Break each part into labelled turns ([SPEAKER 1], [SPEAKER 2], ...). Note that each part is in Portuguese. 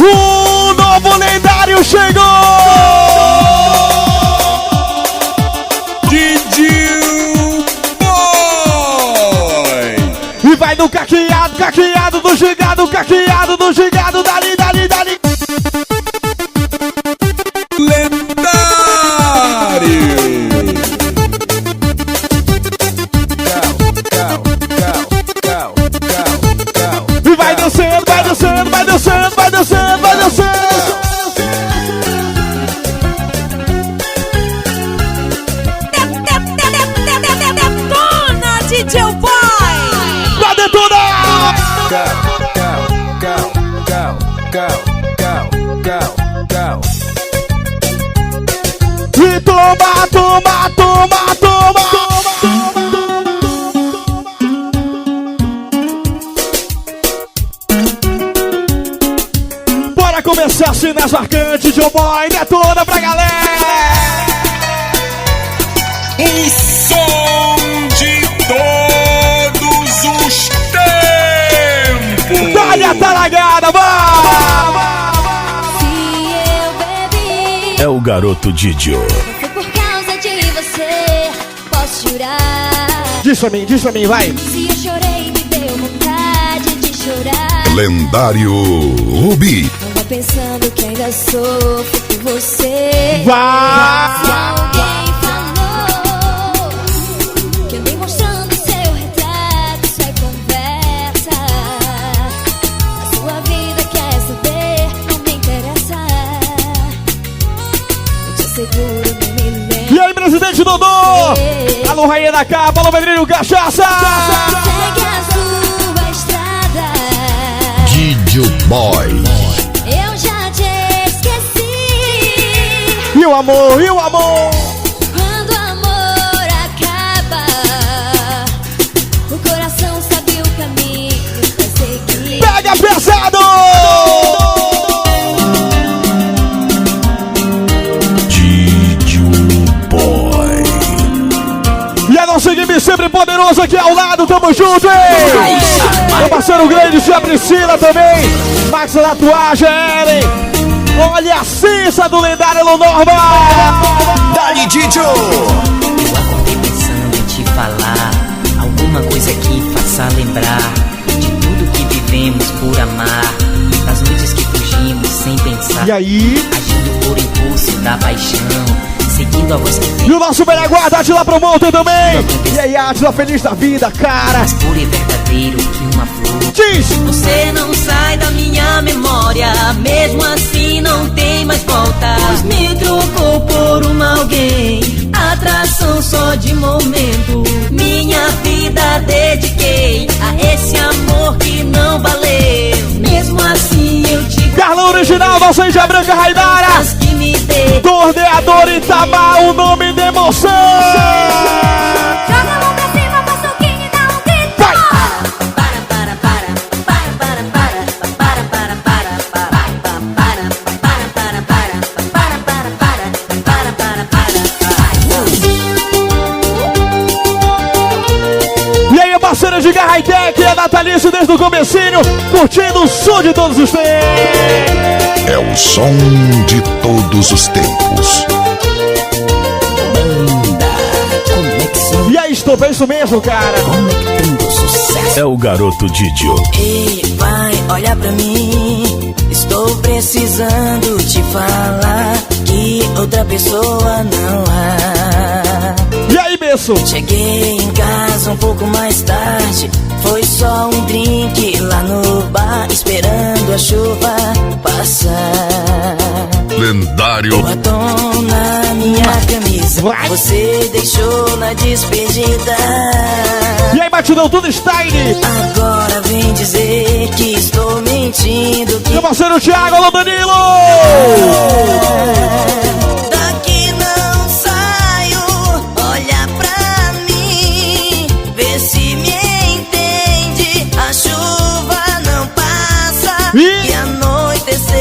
[SPEAKER 1] O novo lendário chegou!
[SPEAKER 2] DJ Boy!
[SPEAKER 1] E vai no caqueado, caqueado do gigado, caqueado do gigado, dali, dali, dali. E vai descendo, vai descendo, vai descendo, vai descendo, vai descendo.
[SPEAKER 3] Detona, DJ Boy!
[SPEAKER 1] Vai detonar! E toma, toma, toma, toma, bora começar assim nas marcantes, Joe Boy, detona pra galera!
[SPEAKER 2] O som de todos os tempos!
[SPEAKER 1] Dá-lhe a talagada, vai!
[SPEAKER 4] É o garoto Didio.
[SPEAKER 5] Foi por causa de você, posso jurar.
[SPEAKER 1] Diz pra mim, vai!
[SPEAKER 5] Se eu chorei, me deu vontade de chorar.
[SPEAKER 6] Lendário Rubi.
[SPEAKER 5] Não vai pensando que ainda sofro por você.
[SPEAKER 1] Vai!
[SPEAKER 5] Se alguém falou que andei mostrando seu retrato, isso é conversa. A sua vida quer saber, não me interessa. Eu te asseguro, não me lembro.
[SPEAKER 1] E aí, presidente Dodô! Alô, rainha da capa, alô, Pedrinho Cachaça!
[SPEAKER 5] Segue a sua estrada.
[SPEAKER 6] Didio Boy.
[SPEAKER 5] Eu já te esqueci.
[SPEAKER 1] E o amor, e o amor?
[SPEAKER 5] Quando o amor acaba, o coração sabe o caminho pra seguir.
[SPEAKER 1] Pega pesado!
[SPEAKER 4] Didio Boy.
[SPEAKER 1] E a nossa equipe sempre poderosa aqui ao lado, tamo junto, hein? Meu parceiro grande, tia Priscila também. Max da tatuagem, Ellen. Olha a cissa do lendário Elon Norma.
[SPEAKER 4] Dali Didio.
[SPEAKER 7] Eu acordei pensando em te falar alguma coisa que faça lembrar de tudo que vivemos por amar, das noites que fugimos sem pensar,
[SPEAKER 1] E aí?
[SPEAKER 7] agindo por impulso da paixão, seguindo a voz que
[SPEAKER 1] E o nosso velho guarda, Atila Promoter também. E aí, Atila, feliz da vida, cara.
[SPEAKER 7] mais puro e verdadeiro que uma flor.
[SPEAKER 1] Diz!
[SPEAKER 3] Você não sai da minha memória, mesmo assim não tem mais volta. Pois me trocou por alguém, atração só de momento. Minha vida dediquei a esse amor que não valeu. Mesmo assim eu te
[SPEAKER 1] Carlão Original, nossa Índia Branca Raidara.
[SPEAKER 3] as que me dê.
[SPEAKER 1] Torneador Itamar, o nome de emoção.
[SPEAKER 5] Joga a mão pra cima, passa o quem e dá um grito.
[SPEAKER 1] Vai! E aí, parceira de Garra Hightech, a Natalício desde o comecinho, curtindo o som de todos os tempos.
[SPEAKER 6] É o som de todos os tempos.
[SPEAKER 1] E aí, Estopa, é isso mesmo, cara.
[SPEAKER 7] Conectando sucesso.
[SPEAKER 4] É o garoto Didio.
[SPEAKER 3] Ei, vai, olha pra mim. Estou precisando te falar que outra pessoa não há.
[SPEAKER 1] E aí, Besso?
[SPEAKER 3] Cheguei em casa um pouco mais tarde. Foi só um drink lá no bar, esperando a chuva passar.
[SPEAKER 6] Lendário
[SPEAKER 3] O batom na minha camisa,
[SPEAKER 1] Vai.
[SPEAKER 3] você deixou na despedida.
[SPEAKER 1] E aí, Batidão, tudo style.
[SPEAKER 3] Agora vem dizer que estou mentindo, que
[SPEAKER 1] Meu parceiro Thiago, alô, Danilo.
[SPEAKER 3] daqui não saio. Olha pra mim, vê se me entende. A chuva não passa
[SPEAKER 1] E
[SPEAKER 3] anoiteceu.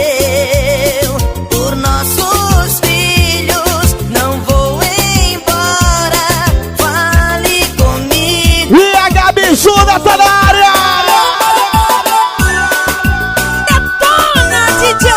[SPEAKER 3] Por nossos filhos, não vou embora. Fale comigo.
[SPEAKER 1] E a Gabi Juna tá na área.
[SPEAKER 3] Detona, DJ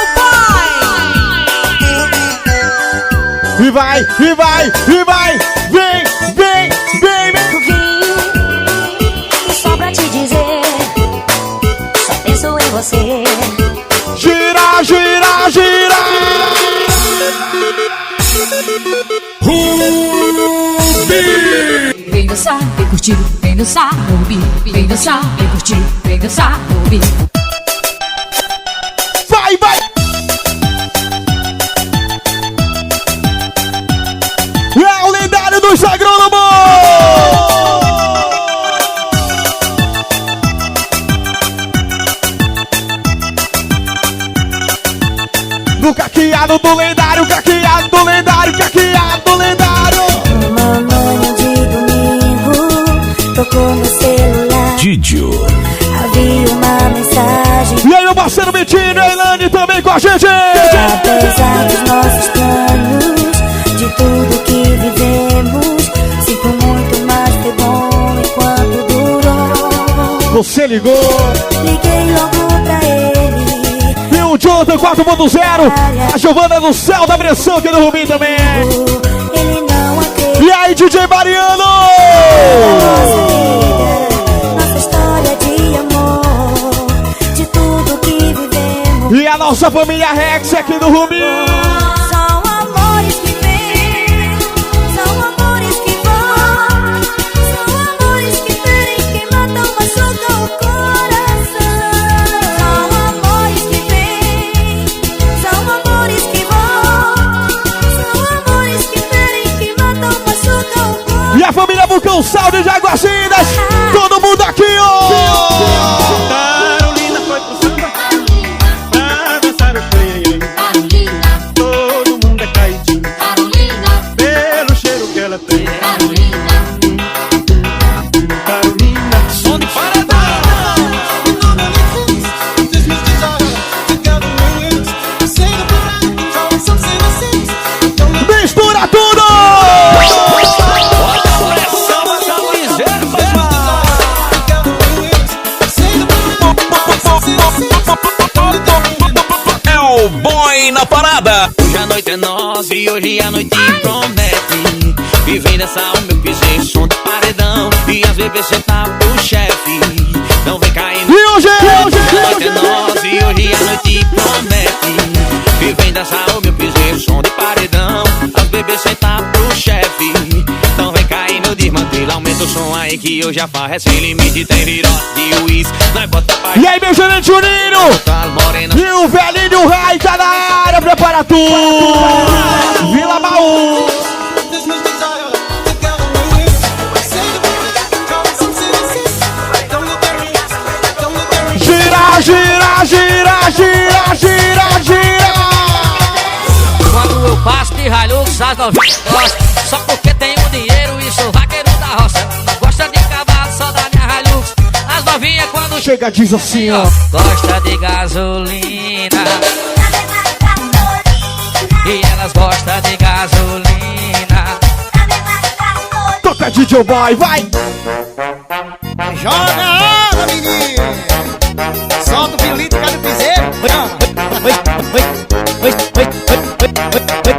[SPEAKER 8] dançar, vem curtir, vem dançar, Rubi. Vem dançar, vem curtir, vem dançar, Rubi.
[SPEAKER 1] Vai, vai! É o lendário dos agrônomos! Do caqueado do lendário, caqueado do lendário, caqueado do lendário!
[SPEAKER 5] Uma manhã de domingo, tocou meu celular.
[SPEAKER 4] Didio.
[SPEAKER 5] Havia uma mensagem.
[SPEAKER 1] E aí, meu parceiro Vitinho e a Elane também com a gente!
[SPEAKER 5] Apesar dos nossos planos, de tudo que vivemos, sinto muito, mas foi bom enquanto durou.
[SPEAKER 1] Você ligou!
[SPEAKER 5] Liguei logo pra ele.
[SPEAKER 1] E o Jonathan 4.0, a Giovana do Céu da Pressão aqui no Rubim também!
[SPEAKER 5] Ele não acredita.
[SPEAKER 1] E aí, DJ Mariano!
[SPEAKER 5] Nossa vida, nossa história de amor, de tudo que vivemos.
[SPEAKER 1] E a nossa família Rex aqui do Rubim!
[SPEAKER 5] São amores que vêm, são amores que vão, são amores que ferem, que matam, machucam o coração. São amores que vêm, são amores que vão, são amores que ferem, que matam, machucam o coração.
[SPEAKER 1] E a família Bucão Salve de Aguacinas! Todo mundo aqui, ó!
[SPEAKER 9] Carolina foi pro samba pra dançar o freio. Todo mundo é caidinho pelo cheiro que ela tem. Carolina, som de paradão.
[SPEAKER 1] Mistura tudo!
[SPEAKER 2] É o boy na parada.
[SPEAKER 7] Hoje a noite é nossa e hoje a noite promete. E vem dançar o meu piseiro, som de paredão. E as bebês sentar pro chefe. Não vem caindo.
[SPEAKER 1] E hoje,
[SPEAKER 7] Hoje a noite é nossa e hoje a noite promete. E vem dançar o meu piseiro, som de paredão. As bebês sentar pro chefe. Não vem caindo no desmantelo. Aumenta o som aí que hoje a farra é sem limite. Tem virote de uísque, nós bota pra...
[SPEAKER 1] E aí, meu gerente Juninho!
[SPEAKER 7] Tá morena.
[SPEAKER 1] E o velhinho Rai tá na área, prepara tudo! Vila Baú! Gira, gira, gira, gira, gira, gira!
[SPEAKER 10] Quando eu passo de Hilux, as novinhas gostam. Só porque tenho dinheiro e sou vaqueiro da roça. Não gosta de cavalo, só da minha Hilux. As novinhas quando
[SPEAKER 1] Chega, diz assim, ó.
[SPEAKER 10] gosta de gasolina. E elas gostam de gasolina.
[SPEAKER 1] Toca DJ Boy, vai!
[SPEAKER 9] Joga a onda, menino. Solta o violito, cadê o piseiro?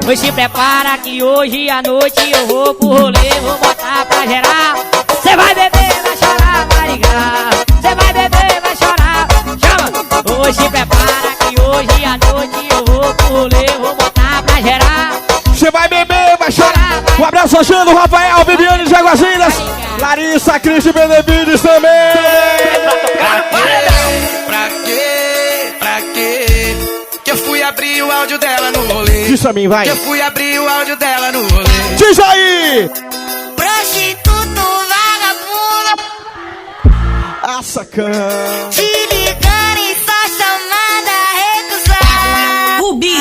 [SPEAKER 10] Pois se prepara que hoje à noite eu vou pro rolê, vou botar pra geral. Cê vai beber, vai chorar, vai ligar. Cê vai beber, vai chorar, chama. Pois se prepara que hoje à noite eu vou pro rolê, vou botar pra geral.
[SPEAKER 1] Você vai beber, vai chorar! Um abraço a Jano, Rafael, Viviane de Aguacinas, Larissa, Cristi Benevides também!
[SPEAKER 2] Pra quê? Pra quê? Que eu fui abrir o áudio dela no rolê.
[SPEAKER 1] Diz a mim, vai!
[SPEAKER 2] Que eu fui abrir o áudio dela no rolê.
[SPEAKER 1] Diz aí!
[SPEAKER 5] Prostituto, vagabundo,
[SPEAKER 1] A sacana!
[SPEAKER 5] te ligando e só chamada recusar.
[SPEAKER 3] Rubi,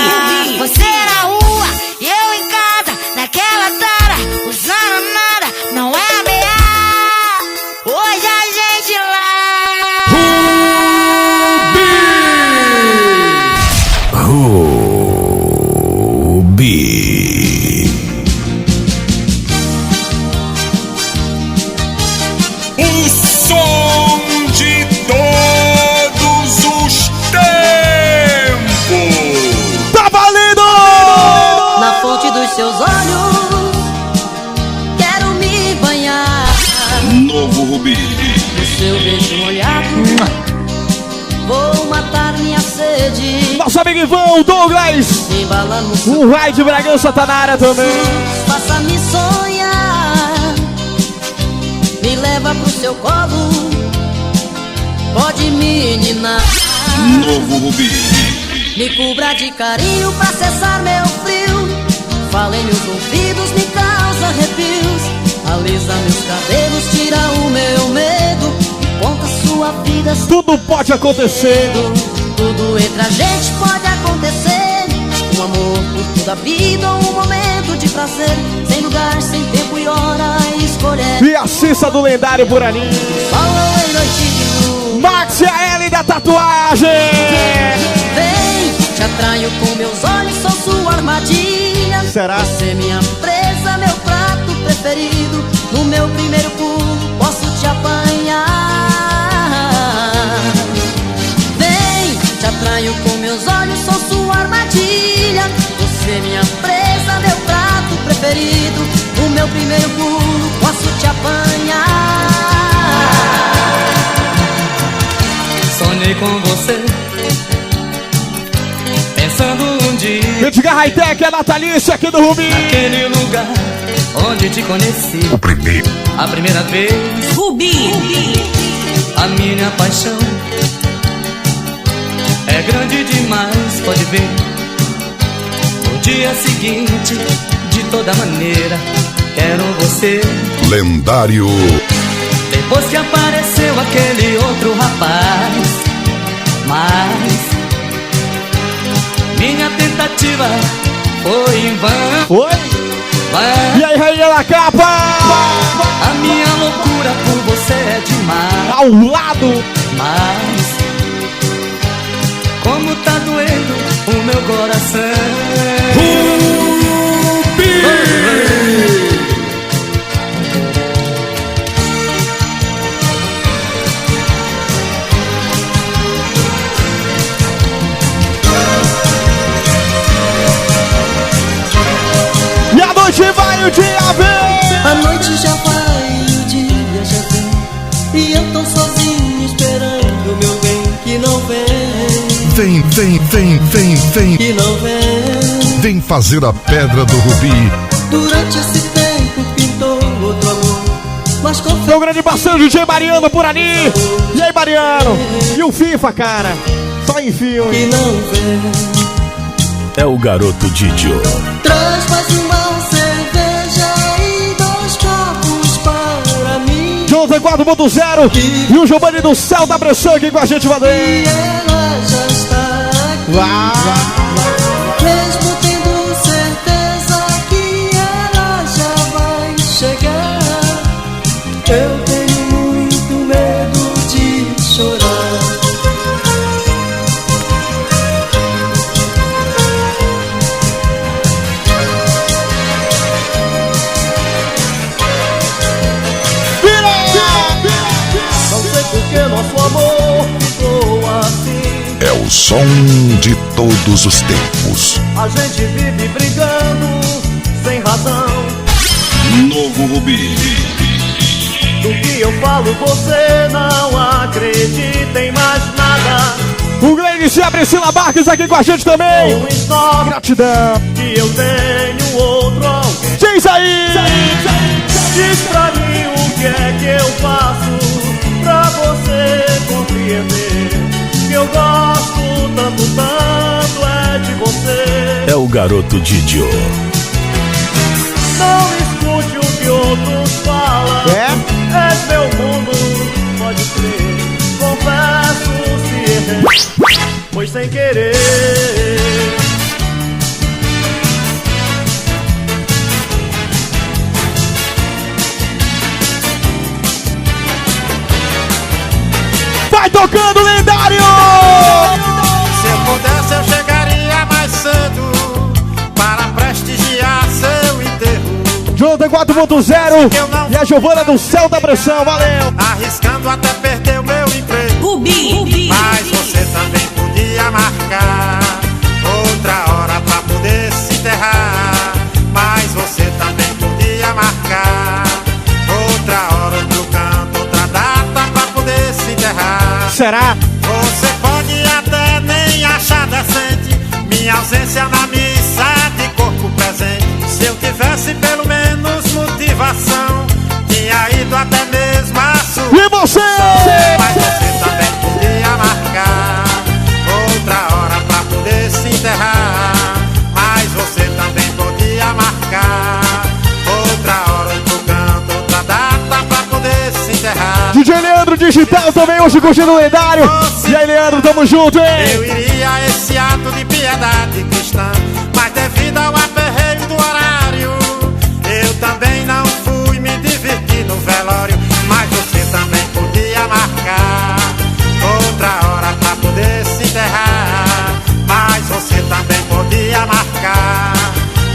[SPEAKER 5] Você na rua e eu em casa, naquela tara, usando nada, não é ameaça. Hoje a gente lá.
[SPEAKER 4] Rubi.
[SPEAKER 2] O som de todos os tempos.
[SPEAKER 1] Tá valendo!
[SPEAKER 3] na fonte dos seus olhos, quero me banhar.
[SPEAKER 4] Novo Rubi.
[SPEAKER 3] No seu beijo molhado, vou matar minha sede.
[SPEAKER 1] Nosso amigo Ivan, Douglas!
[SPEAKER 3] Embala no seu
[SPEAKER 1] O Raio de Bragança tá na área também.
[SPEAKER 3] faça-me sonhar pro seu colo. Pode, menina,
[SPEAKER 4] Novo Rubi.
[SPEAKER 3] me cubra de carinho pra cessar meu frio. Fala em meus ouvidos, me causa arrepios. Alisa meus cabelos, tira o meu medo. Conta sua vida.
[SPEAKER 1] Tudo pode acontecer.
[SPEAKER 3] Tudo entre a gente pode acontecer. Um amor por toda a vida, um momento de prazer. Sem lugar, sem tempo e hora a escolher.
[SPEAKER 1] E a Cissa do lendário Burani.
[SPEAKER 3] Fala em noitinho.
[SPEAKER 1] Max e a L da tatuagem.
[SPEAKER 3] Vem, te atraio com meus olhos, sou sua armadilha.
[SPEAKER 1] Será?
[SPEAKER 3] Você é minha presa, meu prato preferido. No meu primeiro pulo, posso te apanhar. Vem, te atraio com meus olhos, sou sua armadilha. Você é minha presa, meu prato preferido. No meu primeiro pulo, posso te apanhar.
[SPEAKER 11] Sonhei com você, pensando um dia
[SPEAKER 1] Edgar Hightech, a Natalícia aqui do Rubi.
[SPEAKER 11] naquele lugar onde te conheci.
[SPEAKER 6] O primeiro.
[SPEAKER 11] A primeira vez,
[SPEAKER 3] Rubi.
[SPEAKER 11] a minha paixão é grande demais, pode ver. No dia seguinte, de toda maneira, quero você.
[SPEAKER 6] Lendário.
[SPEAKER 11] Depois que apareceu aquele outro rapaz, mas minha tentativa foi em vão.
[SPEAKER 1] Oi?
[SPEAKER 11] Mas
[SPEAKER 1] E aí, rainha da capa?
[SPEAKER 11] a minha loucura por você é demais.
[SPEAKER 1] Ao lado.
[SPEAKER 11] Mas como tá doendo o meu coração.
[SPEAKER 1] E a noite vai, o dia vem.
[SPEAKER 3] A noite já vai, o dia já vem. E eu tô sozinho esperando meu bem que não vem.
[SPEAKER 6] Vem, vem, vem, vem, vem.
[SPEAKER 3] Que não vem.
[SPEAKER 6] Vem fazer a pedra do Rubi.
[SPEAKER 3] Durante esse tempo pintou outro amor. Mas confesso
[SPEAKER 1] Meu grande parceiro DJ Mariano por ali. E aí, Mariano? E o FIFA, cara? Só em filme.
[SPEAKER 3] que não vem.
[SPEAKER 4] É o garoto Didio.
[SPEAKER 3] Traz mais uma cerveja e 2 copos para mim.
[SPEAKER 1] Jonathan 4.0 e o Giovanni do Céu da Pressão aqui com a gente, valeu.
[SPEAKER 3] E ela já está aqui. Mesmo tendo certeza que ela já vai chegar, eu tenho muito medo de chorar. Não sei por que nosso amor ficou assim.
[SPEAKER 6] É o som de todos os tempos.
[SPEAKER 3] A gente vive brigando sem razão.
[SPEAKER 4] Novo Rubi.
[SPEAKER 3] Do que eu falo você não acredita em mais nada.
[SPEAKER 1] O Gleice e a Priscila Marques aqui com a gente também.
[SPEAKER 3] Um stop
[SPEAKER 1] Gratidão.
[SPEAKER 3] que eu tenho outro alguém.
[SPEAKER 1] Diz aí.
[SPEAKER 3] Diz pra mim o que é que eu faço pra você compreender que eu gosto tanto, tanto é de você.
[SPEAKER 4] É o garoto Didio.
[SPEAKER 3] Não escute o que outros falam. És meu mundo, pode crer. Confesso se errei, foi sem querer.
[SPEAKER 1] Vai tocando, lendário.
[SPEAKER 9] Se eu pudesse eu chegaria mais cedo para prestigiar seu enterro.
[SPEAKER 1] Jonathan 4.0 e a Giovana do Céu da Pressão, valeu.
[SPEAKER 9] Arriscando até perder o meu emprego.
[SPEAKER 3] Rubi.
[SPEAKER 9] Mas você também podia marcar outra hora pra poder se enterrar. Mas você também podia marcar outra hora, outro canto, outra data pra poder se enterrar.
[SPEAKER 1] Será?
[SPEAKER 9] Você pode até nem achar decente minha ausência na missa de corpo presente. Se eu tivesse pelo menos motivação, tinha ido até mesmo a
[SPEAKER 1] Leandro Digital também hoje curtindo o lendário. E aí, Leandro, tamo junto, hein?
[SPEAKER 9] Eu iria a esse ato de piedade cristã, mas devido ao aperreio do horário, eu também não fui me divertir no velório. Mas você também podia marcar outra hora pra poder se enterrar. Mas você também podia marcar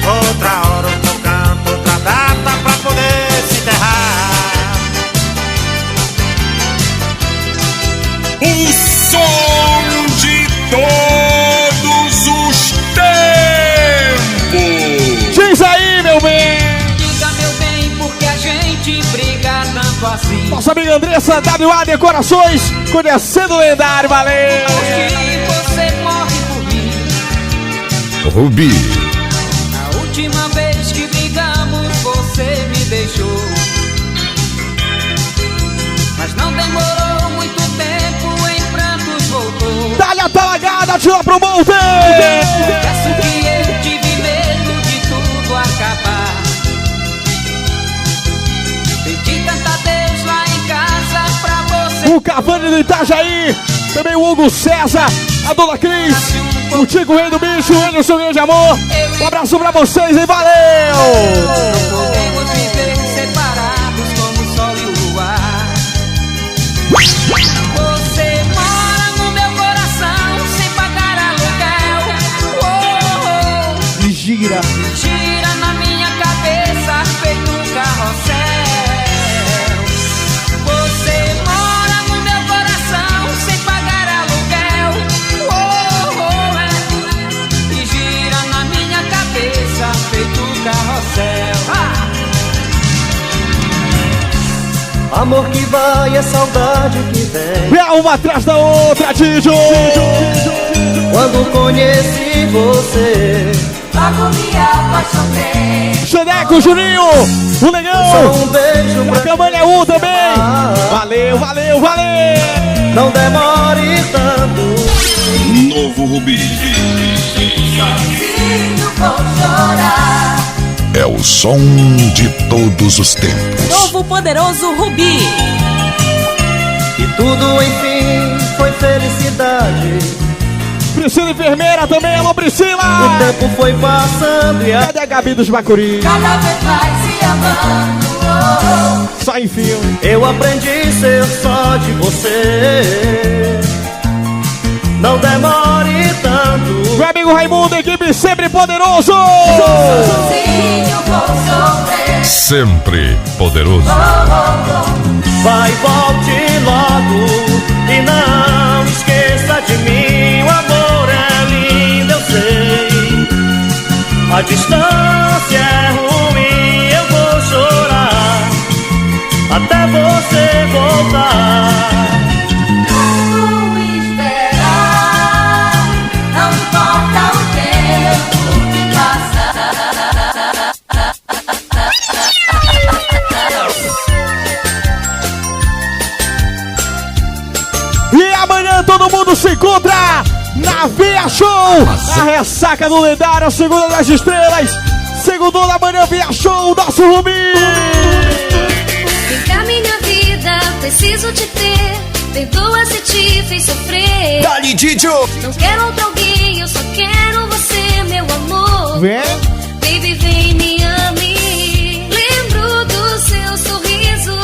[SPEAKER 9] outra hora, outro canto, outra data pra poder se enterrar.
[SPEAKER 4] O som de todos os tempos.
[SPEAKER 1] Diz aí, meu bem.
[SPEAKER 10] Diga, meu bem, porque a gente briga tanto assim.
[SPEAKER 1] Nossa amiga Andressa, WA Decorações, conhecendo o lendário, valeu.
[SPEAKER 10] Hoje você morre por mim.
[SPEAKER 6] Rubi.
[SPEAKER 10] A última vez que brigamos, você me deixou. Mas não demorou muito tempo, em prantos voltou.
[SPEAKER 1] Dá-lhe a talagada, tira pro monte.
[SPEAKER 10] Peço que eu tive medo de tudo acabar. Pedi tanto a Deus lá em casa pra você.
[SPEAKER 1] O Cavani do Itajaí, também o Hugo César, a Dona Cris, o Tico Rei do Bicho, o Anderson Grande Amor. Um abraço pra vocês, hein? Valeu!
[SPEAKER 10] Não podemos viver separados como o sol e o luar. Você mora no meu coração sem pagar aluguel. Oh, oh.
[SPEAKER 1] E gira.
[SPEAKER 10] Gira na minha cabeça feito um carrossel. Você mora no meu coração sem pagar aluguel. Oh, oh, é. E gira na minha cabeça feito um carrossel.
[SPEAKER 11] Amor que vai é saudade que vem.
[SPEAKER 1] É uma atrás da outra, Didio.
[SPEAKER 11] Quando conheci você,
[SPEAKER 3] Logo me apaixonei.
[SPEAKER 1] Xaneco, Juninho, o
[SPEAKER 11] só
[SPEAKER 1] Negão,
[SPEAKER 11] um beijo
[SPEAKER 1] a
[SPEAKER 11] pra
[SPEAKER 1] Camanha U também. Valeu, valeu, valeu.
[SPEAKER 11] não demore tanto.
[SPEAKER 4] Novo Rubi.
[SPEAKER 3] Sozinho vou chorar.
[SPEAKER 6] É o som de todos os tempos.
[SPEAKER 8] Novo poderoso Rubi.
[SPEAKER 11] E tudo enfim foi felicidade.
[SPEAKER 1] Priscila Enfermeira também, alô Priscila.
[SPEAKER 11] O tempo foi passando e
[SPEAKER 1] Cadê a Gabi dos Bacuri?
[SPEAKER 3] Cada vez mais se amando. Oh, oh.
[SPEAKER 1] Só em filme.
[SPEAKER 11] eu aprendi a ser só de você. Não demore tanto.
[SPEAKER 1] Meu amigo Raimundo, equipe sempre poderoso.
[SPEAKER 3] Sozinho vou sofrer.
[SPEAKER 6] Sempre poderoso.
[SPEAKER 11] Vai, volte logo e não esqueça de mim. O amor é lindo, eu sei. A distância é ruim, eu vou chorar até você voltar.
[SPEAKER 3] Vou esperar. Não importa o tempo que passa.
[SPEAKER 1] E amanhã todo mundo se encontra na Via Show. A ressaca do lendário, a segunda das estrelas. Segundo da manhã, Via Show, nosso Rubi.
[SPEAKER 5] Vem cá, minha vida, preciso te ter. Perdoa se te fiz sofrer.
[SPEAKER 4] Dali, Didio.
[SPEAKER 5] Não quero outro alguém, eu só quero você, meu amor.
[SPEAKER 1] Vem.
[SPEAKER 5] Baby, vem, me ame. Lembro do seu sorriso.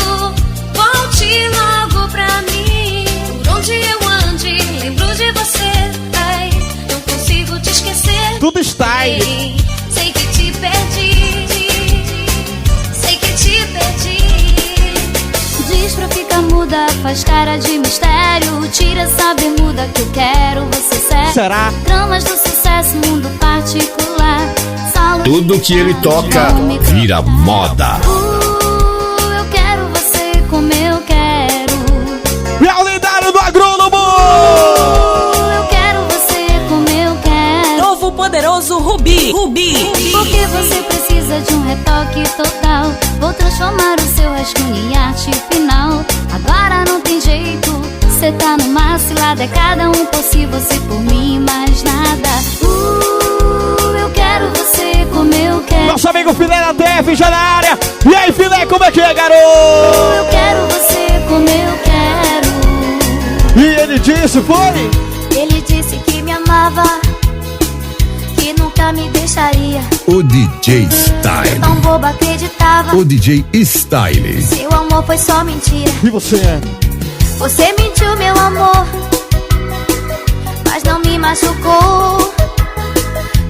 [SPEAKER 5] Volte logo pra mim. Por onde eu ande, lembro de você. Ai, não consigo te esquecer.
[SPEAKER 1] Tudo está aí.
[SPEAKER 5] Sei que te perdi. Sei que te perdi. Diz pra ficar muda, faz cara de mistério. Tira essa bermuda que eu quero, você sério.
[SPEAKER 1] Será?
[SPEAKER 5] Tramas do sucesso, mundo particular.
[SPEAKER 4] Tudo que ele toca vira moda.
[SPEAKER 5] Eu quero você como eu quero.
[SPEAKER 1] E é o lendário do agrônomo.
[SPEAKER 5] Eu quero você como eu quero.
[SPEAKER 8] Novo poderoso Rubi. Rubi.
[SPEAKER 5] Porque você precisa de um retoque total. Vou transformar o seu rascunho em arte final. Agora não tem jeito. Cê tá numa cilada. É cada um por si, você por mim, mais nada. Eu quero você como eu quero.
[SPEAKER 1] Nosso amigo Filé da TF já na área. E aí, Filé, como é que é, garoto?
[SPEAKER 5] Eu quero você como eu quero.
[SPEAKER 1] disse, foi?
[SPEAKER 5] Ele disse que me amava, que nunca me deixaria.
[SPEAKER 4] O DJ Style.
[SPEAKER 5] Tão boba acreditava.
[SPEAKER 4] O DJ Style.
[SPEAKER 5] Seu amor foi só mentira.
[SPEAKER 1] E você?
[SPEAKER 5] Você mentiu, meu amor, mas não me machucou.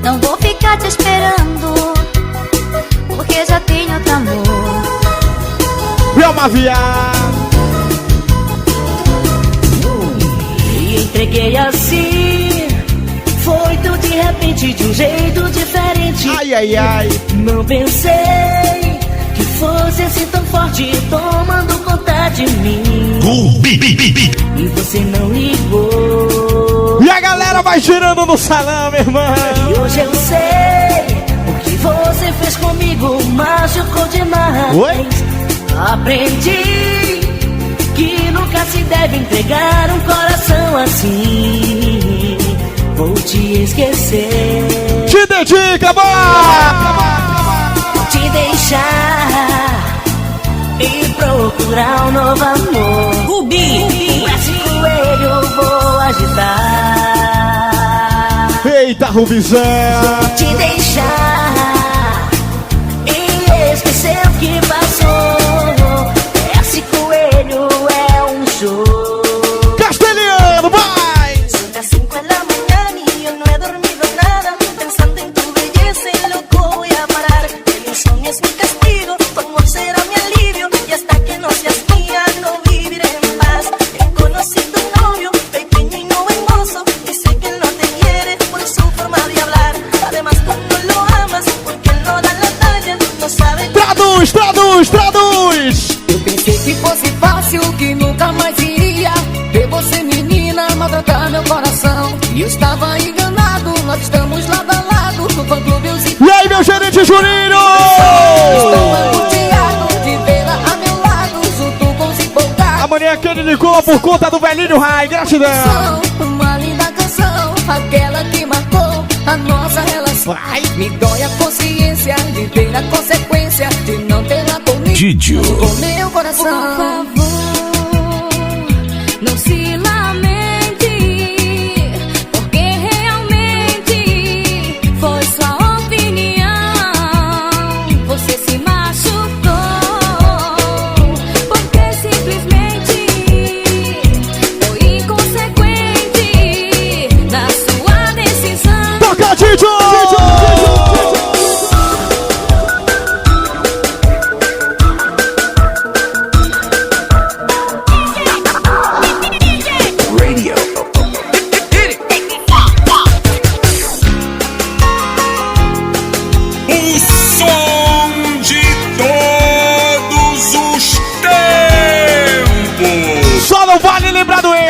[SPEAKER 5] Não vou ficar te esperando, porque já tenho outro amor.
[SPEAKER 1] É uma viagem.
[SPEAKER 3] E entreguei assim, foi tudo de repente, de um jeito diferente.
[SPEAKER 1] Ai, ai, ai.
[SPEAKER 3] Não pensei que fosse assim tão forte, tomando conta de mim. E você não ligou.
[SPEAKER 1] E a galera vai girando no salão, meu irmão.
[SPEAKER 3] E hoje eu sei o que você fez comigo, machucou demais.
[SPEAKER 1] Oi?
[SPEAKER 3] Aprendi que nunca se deve entregar um coração assim. Vou te esquecer.
[SPEAKER 1] Te dedica,
[SPEAKER 3] Vou te deixar e procurar um novo amor.
[SPEAKER 10] Rubi.
[SPEAKER 3] Com esse coelho eu vou agitar.
[SPEAKER 1] Eita, Rubizão.
[SPEAKER 3] Te deixar e esquecer o que passou. Esse coelho é um show.
[SPEAKER 1] Castelhano, vai!
[SPEAKER 3] Son las 5 de la mañana y yo no he dormido nada, pensando en tu belleza y loco voy a parar. El insomnio es mi castigo, tu amor será mi alivio, y hasta que no seas mía no viviré en paz. He conocido un novio pequeño y no hermoso, y sé que él no te quiere por su forma de hablar. Además tú no lo amas porque él no da la talla, no sabe.
[SPEAKER 1] Traduz, traduz, traduz!
[SPEAKER 11] Eu pensei que fosse fácil, que nunca mais iria ver você, menina, maltratar meu coração. E eu estava enganado, nós estamos lado a lado no fã-clube.
[SPEAKER 1] E aí, meu gerente Juninho!
[SPEAKER 11] Estou angustiado de vê-la a meu lado, junto com os empolgados.
[SPEAKER 1] Amanhã que ele ligou por conta do velhinho Rai, gratidão!
[SPEAKER 11] Uma linda canção, aquela que marcou a nossa relação.
[SPEAKER 1] Vai.
[SPEAKER 11] Me dói a consciência de ver a consequência de não tê-la comigo.
[SPEAKER 4] Didio.
[SPEAKER 11] Com meu coração.
[SPEAKER 5] Por favor, não se lamente, porque realmente foi sua opinião. Você se machucou, porque simplesmente foi inconsequente na sua decisão.
[SPEAKER 1] Toca, Didio!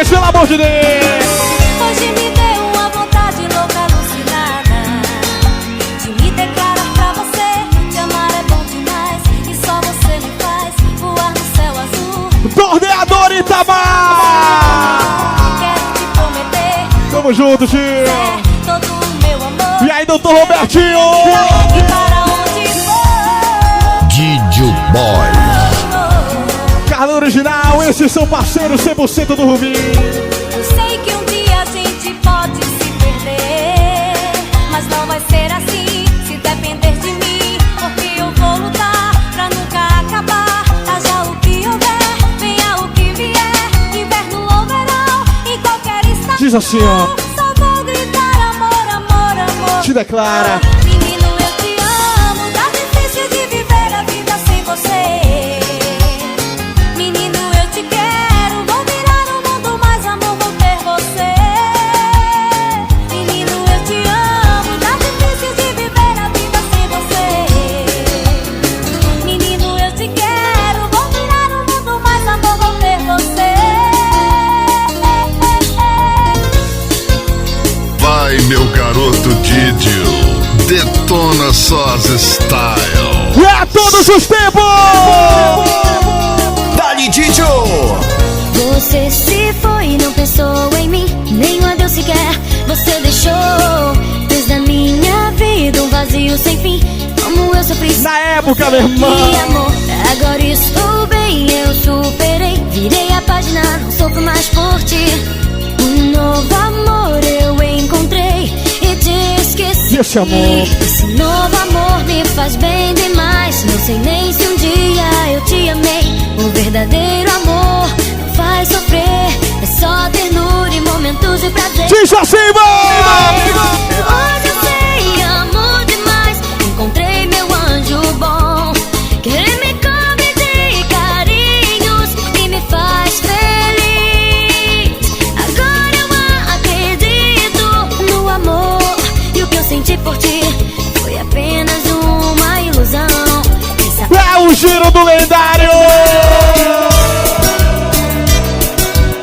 [SPEAKER 1] Pelo amor de Deus!
[SPEAKER 5] Hoje me deu uma vontade louca, alucinada, de me declarar pra você. Te amar é bom demais e só você me faz voar no céu azul.
[SPEAKER 1] Torneador Itamar!
[SPEAKER 5] Quero te prometer,
[SPEAKER 1] Tamo junto, tio!
[SPEAKER 5] todo o meu amor.
[SPEAKER 1] E aí, doutor Robertinho?
[SPEAKER 5] E para onde for,
[SPEAKER 4] Didio Boy.
[SPEAKER 1] Carlos Original, esses são parceiros 100% do Rubi.
[SPEAKER 5] sei que um dia a gente pode se perder, mas não vai ser assim se depender de mim, porque eu vou lutar pra nunca acabar. Haja o que houver, venha o que vier, inverno ou verão, em qualquer estação.
[SPEAKER 1] Diz assim, ó.
[SPEAKER 5] Só vou gritar amor, amor, amor.
[SPEAKER 1] Te declara.
[SPEAKER 5] Menino, eu te amo, tá difícil de viver a vida sem você. Menino, eu te quero, vou virar o mundo, mas amor, vou ter você. Menino, eu te amo, tá difícil de viver a vida sem você. Menino, eu te quero, vou virar o mundo, mas amor, vou ter você.
[SPEAKER 6] Vai, meu garoto Didio, detona só as style.
[SPEAKER 1] E a todos os tempos!
[SPEAKER 4] Dali Didio!
[SPEAKER 5] Você se foi e não pensou em mim, nem um adeus sequer você deixou. Fez da minha vida um vazio sem fim, como eu sofri.
[SPEAKER 1] Na época, meu irmão.
[SPEAKER 5] E amor, agora estou bem, eu superei. Virei a página, não sofro mais por ti.
[SPEAKER 1] vive esse amor.
[SPEAKER 5] Esse novo amor me faz bem demais. Não sei nem se um dia eu te amei. O verdadeiro amor não faz sofrer. É só ternura e momentos de prazer.
[SPEAKER 1] Diz assim,
[SPEAKER 5] Hoje eu sei, amo demais. Encontrei meu anjo bom, que ele me cobre de carinhos e me faz feliz. Agora eu acredito no amor. E o que eu senti por ti foi apenas uma ilusão.
[SPEAKER 1] É o giro do lendário.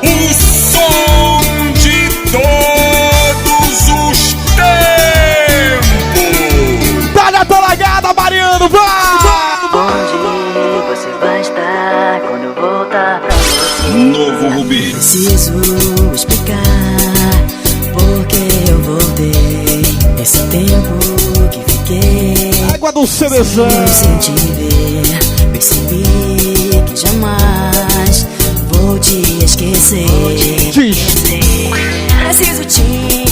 [SPEAKER 4] O som de todos os tempos.
[SPEAKER 1] Tá na talagada, Mariano, vai!
[SPEAKER 3] Onde você vai estar quando eu voltar pra você?
[SPEAKER 4] Novo Rubi.
[SPEAKER 3] Preciso explicar porque eu voltei. Esse tempo que fiquei
[SPEAKER 1] Água do CDzão.
[SPEAKER 3] sem te ver, percebi que jamais vou te esquecer.
[SPEAKER 1] Diz.
[SPEAKER 3] Preciso te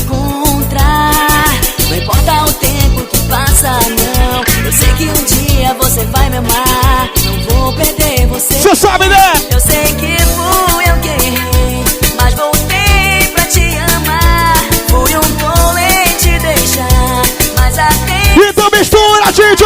[SPEAKER 3] encontrar. Não importa o tempo que passa, não. Eu sei que um dia você vai me amar. Não vou perder você.
[SPEAKER 1] Você sabe, né?
[SPEAKER 3] Eu sei que fui eu quem errei, mas voltei pra te amar. Fui um tolo em te deixar, mas até
[SPEAKER 1] Então mistura, Tito!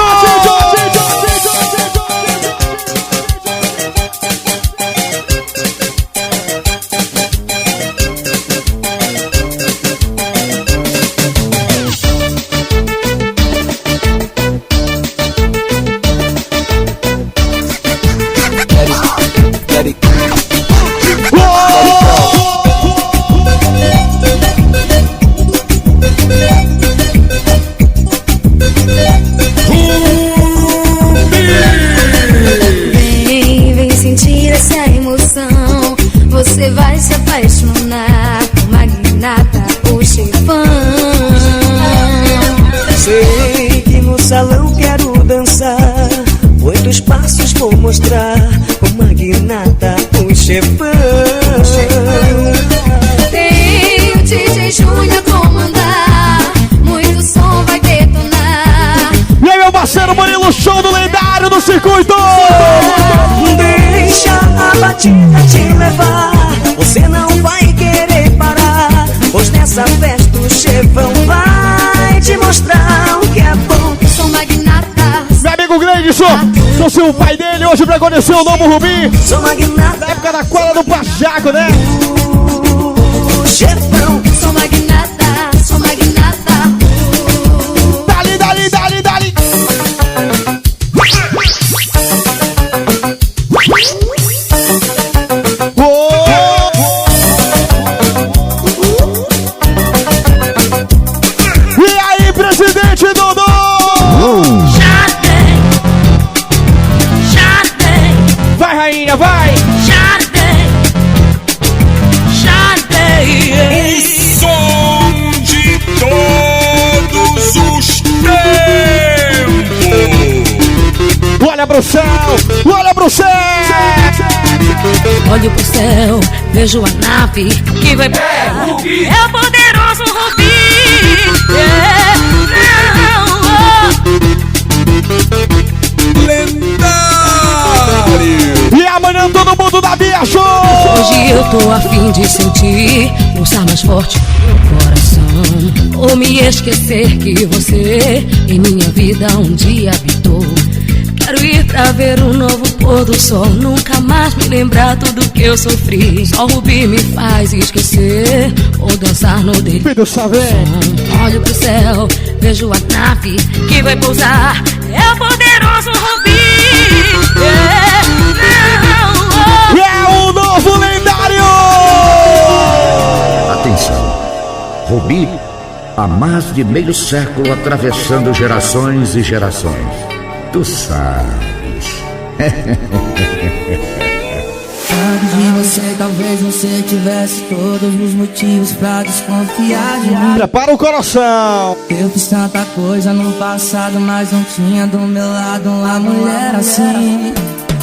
[SPEAKER 5] Vem sentir essa emoção. Você vai se apaixonar por Magnata, o chefão.
[SPEAKER 3] sei que no salão quero dançar. 8 passos vou mostrar. O Magnata, o chefão.
[SPEAKER 5] Tem o DJ Júnior a comandar. Muito som vai detonar.
[SPEAKER 1] E aí, meu parceiro Murilo, show do lendário do circuito!
[SPEAKER 3] Deixa a batida te levar. Você não vai querer parar, pois nessa festa o chefão vai te mostrar o que é bom.
[SPEAKER 5] Sou Magnata.
[SPEAKER 1] Meu amigo Gleidson, sou seu pai dele hoje pra conhecer o novo Rubi.
[SPEAKER 3] Sou Magnata.
[SPEAKER 1] Época da cola do Pachaco, né?
[SPEAKER 3] O chefão.
[SPEAKER 5] Sou Magnata. Sou Magnata.
[SPEAKER 1] Dali, dali, dali, dali. E aí, presidente Dodô? Vai, rainha, vai!
[SPEAKER 4] O som de todos os tempos.
[SPEAKER 1] Olha pro céu! Olha pro céu!
[SPEAKER 8] Olho pro céu, vejo a nave que vai
[SPEAKER 7] É o
[SPEAKER 8] poderoso Rubi.
[SPEAKER 1] E amanhã todo mundo da Via Show!
[SPEAKER 8] Hoje eu tô a fim de sentir pulsar mais forte meu coração. Ou me esquecer que você em minha vida um dia habitou. Quero ir pra ver um novo pôr do sol. Nunca mais me lembrar tudo que eu sofri. Só o Rubi me faz esquecer ou dançar no delírio.
[SPEAKER 1] Filho, sabe?
[SPEAKER 8] Olho pro céu, vejo a nave que vai pousar. É o poderoso Rubi.
[SPEAKER 1] É o novo lendário!
[SPEAKER 12] Atenção, Rubi, há mais de meio século atravessando gerações e gerações. Tu sabes.
[SPEAKER 3] De você, talvez você tivesse todos os motivos pra desconfiar de mim.
[SPEAKER 1] Prepara o coração!
[SPEAKER 3] Eu fiz tanta coisa no passado, mas não tinha do meu lado uma mulher assim.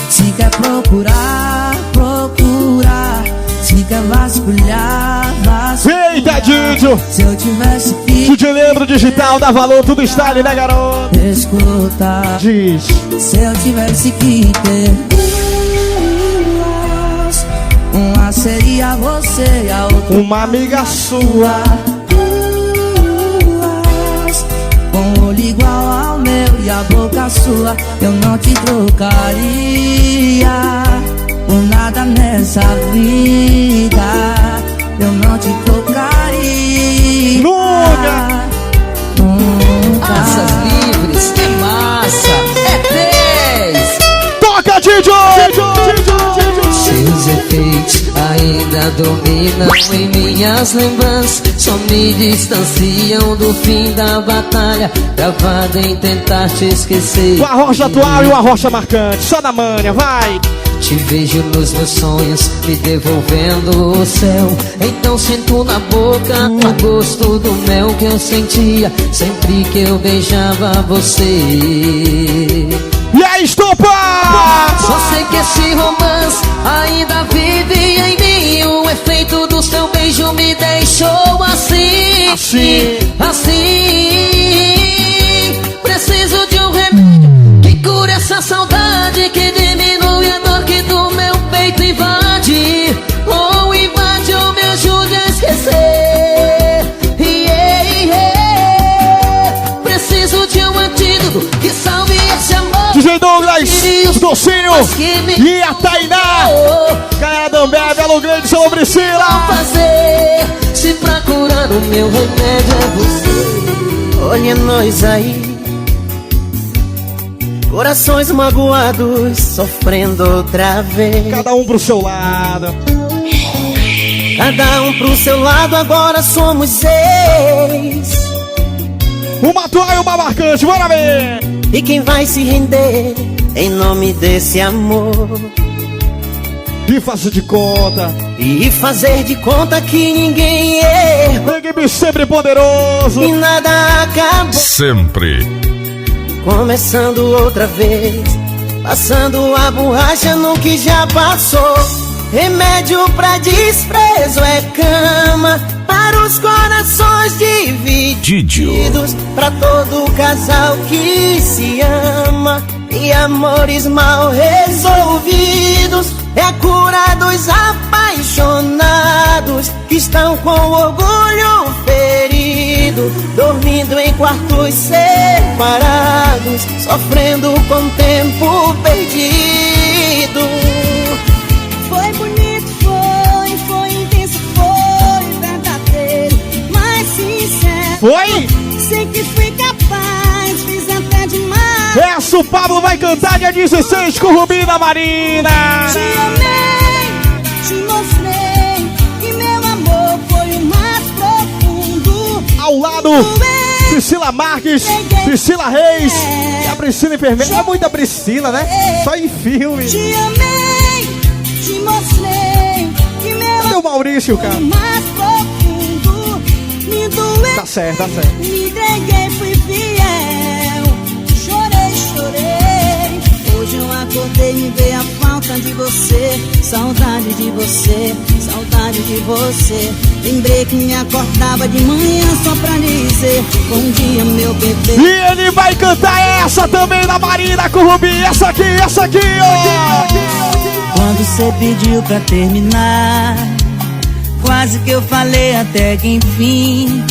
[SPEAKER 3] Se quer procurar, procurar. Se quer vasculhar, vasculhar.
[SPEAKER 1] Eita, Didio.
[SPEAKER 13] Se eu tivesse que
[SPEAKER 1] Didio Leandro Digital, dá valor, tudo style, né, garoto?
[SPEAKER 13] escuta,
[SPEAKER 1] Diz.
[SPEAKER 13] se eu tivesse que ter duas, uma seria você e a outra
[SPEAKER 1] uma amiga sua.
[SPEAKER 13] duas, com o olho igual ao meu e a boca sua, eu não te trocaria por nada nessa vida. Eu não te trocaria
[SPEAKER 1] Nunca.
[SPEAKER 13] nunca.
[SPEAKER 11] Asas livres, que massa, é 10.
[SPEAKER 1] Toca, Didio!
[SPEAKER 13] Seus efeitos ainda dominam em minhas lembranças, só me distanciam do fim da batalha, travado em tentar te esquecer.
[SPEAKER 1] Uma rocha atual e uma rocha marcante, só na manha, vai!
[SPEAKER 13] Te vejo nos meus sonhos, me devolvendo o céu. Então sinto na boca o gosto do mel que eu sentia sempre que eu beijava você.
[SPEAKER 1] E aí, estopa!
[SPEAKER 13] Só sei que esse romance ainda vive em mim. O efeito do seu beijo me deixou assim. Preciso de um remédio que cure essa saudade, que diminui a dor que do meu peito invade. Ou invade ou me ajude a esquecer. Preciso de um antídoto que salve esse amor.
[SPEAKER 1] DJ Douglas, Docinho e a Tainá. Galera da Ambev, alô grande, alô Priscila.
[SPEAKER 13] Fazer se pra curar o meu remédio é você.
[SPEAKER 11] Olha nós aí, corações magoados, sofrendo outra vez.
[SPEAKER 1] Cada um pro seu lado.
[SPEAKER 11] Cada um pro seu lado, agora somos ex.
[SPEAKER 1] Uma atual e uma marcante, bora ver.
[SPEAKER 11] E quem vai se render em nome desse amor?
[SPEAKER 1] E fazer de conta.
[SPEAKER 11] E fazer de conta que ninguém errou.
[SPEAKER 1] Equipe sempre poderoso.
[SPEAKER 11] E nada acabou.
[SPEAKER 6] Sempre.
[SPEAKER 11] Começando outra vez, passando a borracha no que já passou. Remédio pra desprezo é cama para os corações divididos, pra todo casal que se ama. E amores mal resolvidos é a cura dos apaixonados que estão com orgulho ferido, dormindo em quartos separados, sofrendo com o tempo perdido.
[SPEAKER 5] Foi bonito, foi intenso, foi verdadeiro, mas sincero.
[SPEAKER 1] Foi?
[SPEAKER 5] Sei que fui capaz, fiz até demais.
[SPEAKER 1] Essa o Pablo vai cantar dia 16 com Rubina Marina.
[SPEAKER 5] Te amei, te mostrei que meu amor foi o mais profundo.
[SPEAKER 1] Ao lado, Priscila Marques, Priscila Reis e a Priscila Enfermeira. É muita Priscila, né? Só em filme.
[SPEAKER 5] Te amei, te mostrei que meu
[SPEAKER 1] Cadê o Maurício, cara?
[SPEAKER 5] amor foi o mais profundo. Me doeu,
[SPEAKER 1] Tá certo, tá certo.
[SPEAKER 5] me entreguei, fui fiel. Chorei. Hoje eu acordei, me veio a falta de você. Saudade de você, saudade de você. Lembrei que me acordava de manhã só pra dizer bom dia, meu bebê.
[SPEAKER 1] E ele vai cantar essa também da Marina com o Rubi. Essa aqui, ó.
[SPEAKER 13] Quando você pediu pra terminar, quase que eu falei até que enfim.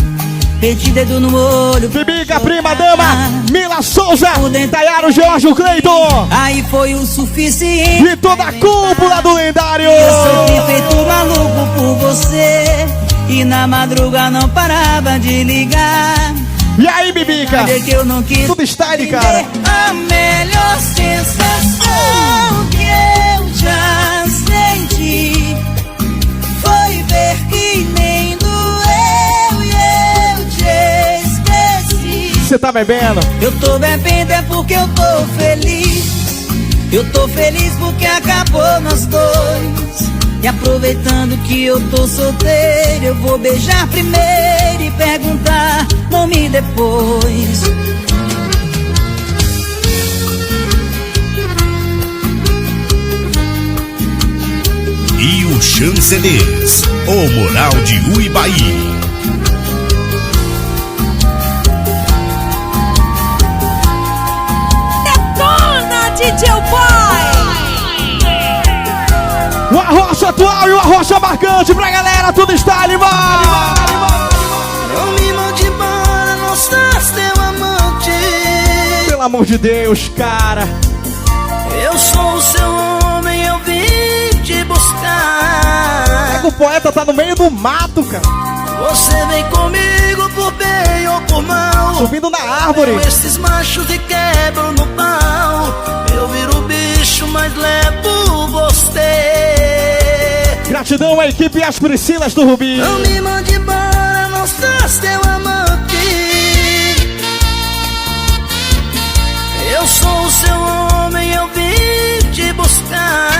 [SPEAKER 13] Meti dedo no olho.
[SPEAKER 1] Bibica, prima dama, Mila Souza, Dayaro, Jorge Cleiton.
[SPEAKER 13] Aí foi o suficiente.
[SPEAKER 1] E toda a cúpula do lendário.
[SPEAKER 13] Eu sofri feito maluco por você. E na madruga não parava de ligar.
[SPEAKER 1] E aí, Bibica?
[SPEAKER 13] Que eu não quis
[SPEAKER 1] tudo style, cara.
[SPEAKER 13] A melhor sensação que eu já senti foi ver que nem doeu e eu te esqueci.
[SPEAKER 1] Você tá bebendo?
[SPEAKER 13] Eu tô bebendo é porque eu tô feliz. Eu tô feliz porque acabou nós dois. E aproveitando que eu tô solteiro, eu vou beijar primeiro e perguntar nome depois.
[SPEAKER 4] E o Chancelês, o Moral de Uibaí.
[SPEAKER 1] O Arrocha atual e o Arrocha marcante pra galera, tudo está animado.
[SPEAKER 13] Não me mande embora, não seas teu amante.
[SPEAKER 1] Pelo amor de Deus, cara.
[SPEAKER 13] Eu sou o seu homem, eu vim te buscar.
[SPEAKER 1] É que o poeta tá no meio do mato, cara.
[SPEAKER 13] Você vem comigo por bem ou por mal.
[SPEAKER 1] Subindo na árvore.
[SPEAKER 13] Com esses machos que quebram no pau. Eu viro bicho, mas levo você.
[SPEAKER 1] Gratidão à equipe e às Priscilas do Rubi.
[SPEAKER 13] Não me mande embora, não seas teu amante. Eu sou o seu homem, eu vim te buscar.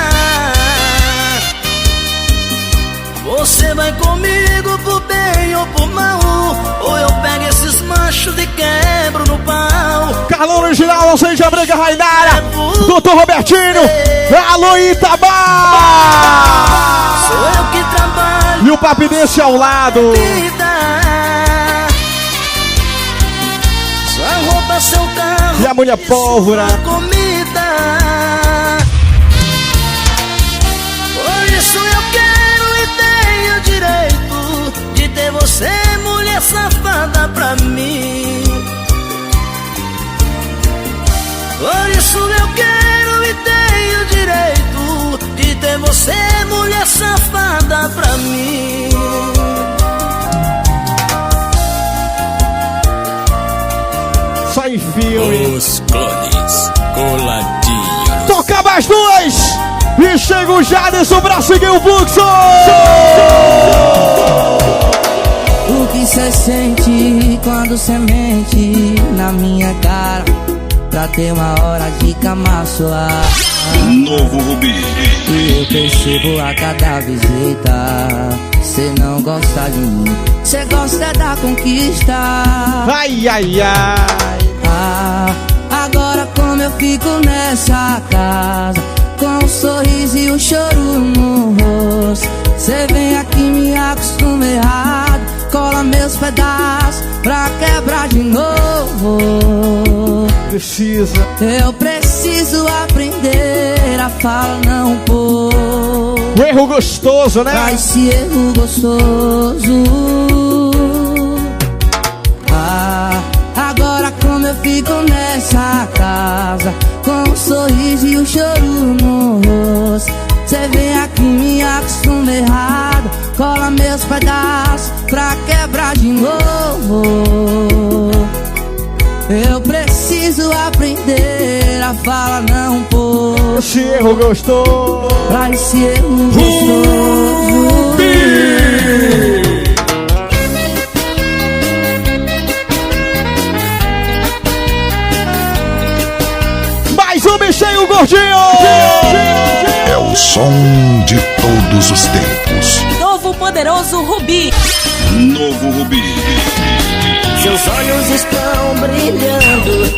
[SPEAKER 13] Você vai comigo por bem ou por mal. Ou eu pego esses machos e quebro no pau.
[SPEAKER 1] Carlão original, Alcide de Abrega Rainara, Doutor Robertinho, alô Itabá.
[SPEAKER 13] Sou eu que trabalho
[SPEAKER 1] e o papi desse ao lado.
[SPEAKER 13] Sua roupa, seu carro
[SPEAKER 1] e a mulher pólvora.
[SPEAKER 13] Comida. Por isso eu quero e tenho direito de ter você, mulher safada, pra mim. Por isso eu quero e tenho direito de ter você, mulher safada, pra mim.
[SPEAKER 1] Só em filme.
[SPEAKER 4] Os clones coladinhos.
[SPEAKER 1] Toca mais dois! E chega o Jaderson pra seguir o fluxo!
[SPEAKER 13] O que cê sente quando cê mente na minha cara, pra ter uma hora de cama suar.
[SPEAKER 4] Novo Rubi.
[SPEAKER 13] E eu percebo a cada visita, cê não gosta de mim, cê gosta da conquista.
[SPEAKER 1] Ai, ai, ai.
[SPEAKER 13] Ah, agora como eu fico nessa casa, com o sorriso e o choro no rosto, cê vem aqui me acostuma errado, cola meus pedaços pra quebrar de novo.
[SPEAKER 1] Precisa.
[SPEAKER 13] Eu preciso aprender a falar não pôr.
[SPEAKER 1] O erro gostoso, né?
[SPEAKER 13] Pra esse erro gostoso. Ah, agora como eu fico nessa casa, com o sorriso e o choro no rosto, cê vem aqui me acostuma errado, cola meus pedaços pra quebrar de novo. Eu preciso aprender a falar não pôr.
[SPEAKER 1] Esse erro gostoso.
[SPEAKER 13] Pra esse erro gostoso.
[SPEAKER 1] Mais um bichinho gordinho.
[SPEAKER 6] É o som de todos os tempos.
[SPEAKER 3] Novo poderoso Rubi.
[SPEAKER 4] Novo Rubi.
[SPEAKER 11] Seus olhos estão brilhando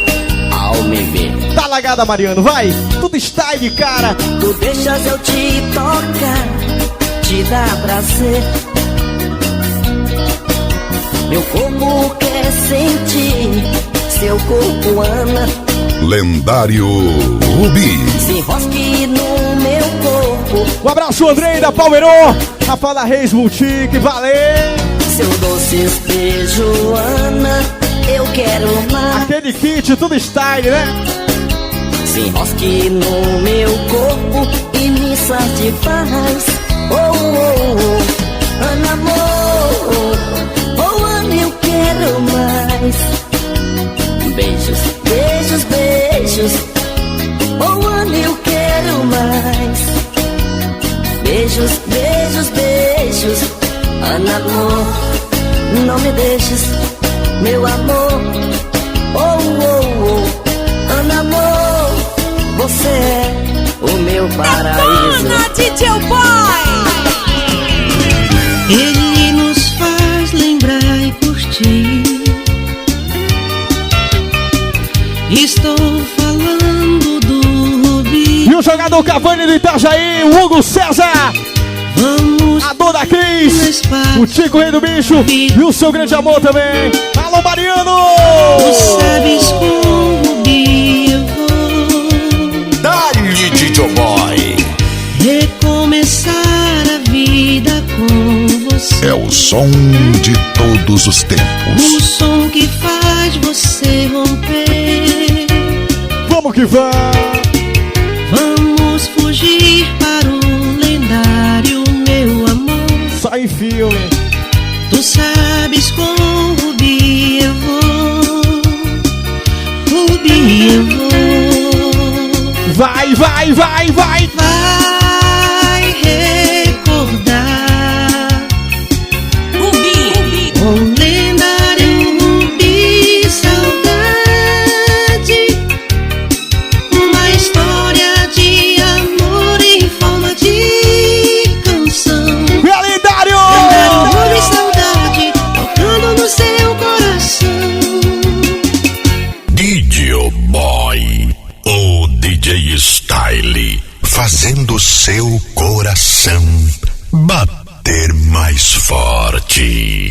[SPEAKER 11] ao me ver.
[SPEAKER 1] Tá lagada, Mariano, vai. Tudo style, cara.
[SPEAKER 11] Tu deixas eu te tocar, te dá prazer. Meu corpo quer sentir seu corpo, Ana.
[SPEAKER 6] Lendário Rubi.
[SPEAKER 11] Se enrosque no meu corpo.
[SPEAKER 1] Um abraço, Andrei da Palmeirão. A Fala Reis Boutique, valeu.
[SPEAKER 11] Seu doces beijo, Ana, eu quero mais.
[SPEAKER 1] Aquele kit, tudo style, né?
[SPEAKER 11] Se enrosque no meu corpo e me satisfaz. Oh, oh, oh, Ana, amor. Oh, Ana, eu quero mais. Beijos, beijos, beijos. Oh, Ana, eu quero mais. Beijos, beijos, beijos. Ana, amor, não me deixes, meu amor. Oh, oh, oh. Ana, amor, você é o meu paraíso.
[SPEAKER 3] DJ Boy.
[SPEAKER 13] Ele nos faz lembrar e curtir. Estou falando do Rubi.
[SPEAKER 1] E o jogador Cavani do Itajaí, o Hugo César.
[SPEAKER 13] Vamos,
[SPEAKER 1] a dona Cris, o Tico Rei do Bicho e o seu grande amor também. Alô, Mariano!
[SPEAKER 13] Tu sabes com o Rubi eu vou.
[SPEAKER 4] Dá-lhe, DJ Boy.
[SPEAKER 13] Recomendar começar a vida com você.
[SPEAKER 6] É o som de todos os
[SPEAKER 13] O
[SPEAKER 6] tempos.
[SPEAKER 13] som que faz você romper.
[SPEAKER 1] Vamos que vamos!
[SPEAKER 13] Vamos fugir para o lendário, meu amor.
[SPEAKER 1] Sai em filme.
[SPEAKER 13] Tu sabes com Rubi eu vou. Rubi eu vou.
[SPEAKER 1] Vai, vai, vai, vai!
[SPEAKER 13] Vai recordar
[SPEAKER 3] Rubi,
[SPEAKER 13] o lendário Rubi, saudade. Uma história de amor em forma de canção.
[SPEAKER 1] É lendário!
[SPEAKER 13] Lendário Rubi, saudade, tocando no seu coração.
[SPEAKER 6] DJ Boy, o DJ Style, fazendo seu coração bater mais forte.